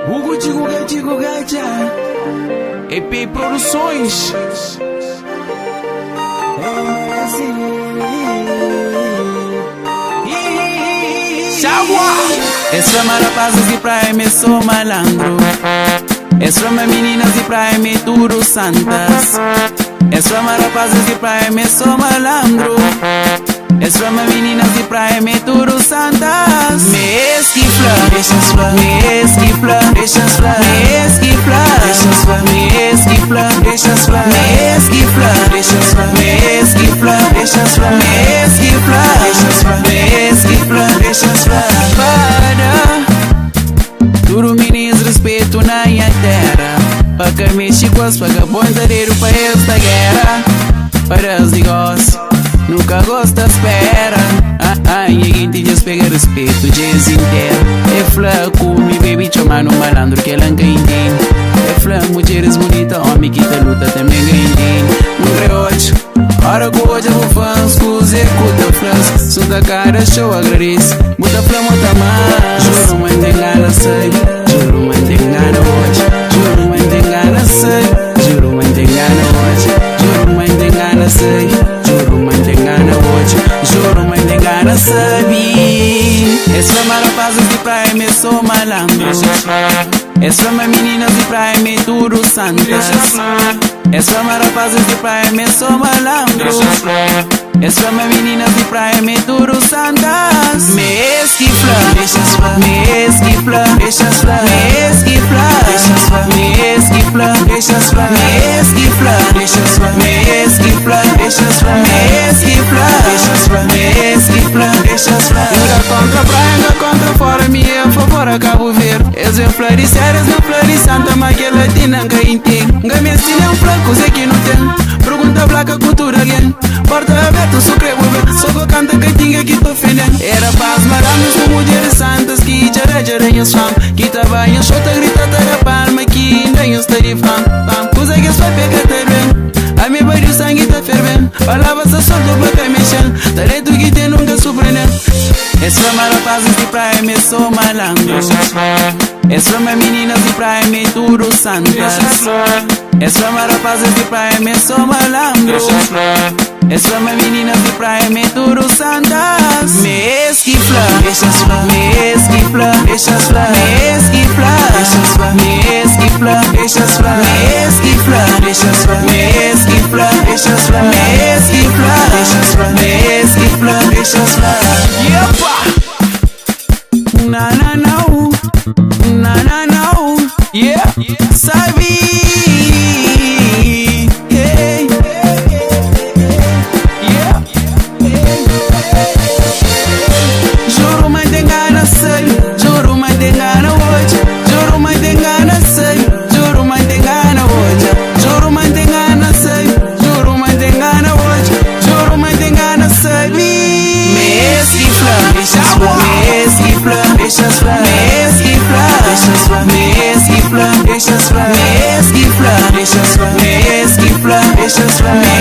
Hugo Digo Gaja, EP Produções. Es from rapazes de praia, me sou malandro. Es from meninas de praia, me tudo santas. Es from rapazes de praia, me sou malandro. Es from meninas de praia, me tudo santas. Me esquifla, me esquifla, me esquifla, me esquifla, me esquifla, me esquifla, me esquifla, me esquifla. Para tudo meninos respeito na minha terra. Para que mexe com as vagabondas para esta guerra. Para os negócios nunca gosta espera. Ninguém te pega respeito dias inteiro. É flaco, me baby chamando malandro que ela nunca entende. É flaco, mulheres bonitas, homem que tá luta também entende. Um reote, hora que hoje eu vou fãs, que executa flans. Sua cara show, agradeço. Muita flama, muita mais. Juro, mas tem gana, sei. Juro, mas tem gana hoje. Juro, mas tem gana, sei. Juro, mas tem gana hoje. Juro, mas tem gana, sei. Juro, mas tem gana hoje. Juro, mas tem gana, sabe. Es from rapazes de praia, me sou malandro. Es from meninas de praia, me tudo santas. Es from rapazes de praia, me sou malandro. Es from meninas de praia, me tudo santas. Me esquifla, me esquifla, me esquifla, me esquifla, me esquifla, me esquifla, me esquifla, me esquifla. Nunca contra praia, nunca contra fora, me é favor a Cabo Verde. Exemplar de séries, não flor de Santa Maria Latina, nunca entende. Nunca me ensina um flanco, sei que não tem. Pergunta placa, cultura, alguém. Porta aberta, só creio ver. Só que canta que tinha que tô fedendo. Era paz, maramos com mulheres santas que já em fam. Que trabalham, chota, grita, taga palma, que ainda em de fam. Coisa que só pega, tá bem. A minha barriga, o sangue tá fervendo. Palavras só solto, placa mexendo. Tareto que tem, nunca surpreendendo. Es from rapazes de praia, me sou malandro. Es from meninas de praia, me tudo santas. Es from rapazes de praia, me sou malandro. Es from meninas de praia, me tudo santas. Me esquifla, me esquifla, me esquifla, me esquifla, me esquifla, me esquifla, me esquifla, me esquifla, me esquifla. Yepa! Na na no, na na no, yeah, sabe? Hey, yeah. Juro, mas tem gana, sei. Juro, mas tem gana hoje. Juro, mas tem gana, sei. Juro, mas tem gana hoje. Juro, mas tem gana, sei. Juro, mas tem gana hoje. Juro, mas tem gana, sei. Me esquifla, me esquifla, me esquifla, me esquifla, me esquifla, me esquifla, me esquifla, me esquifla, me esquifla, me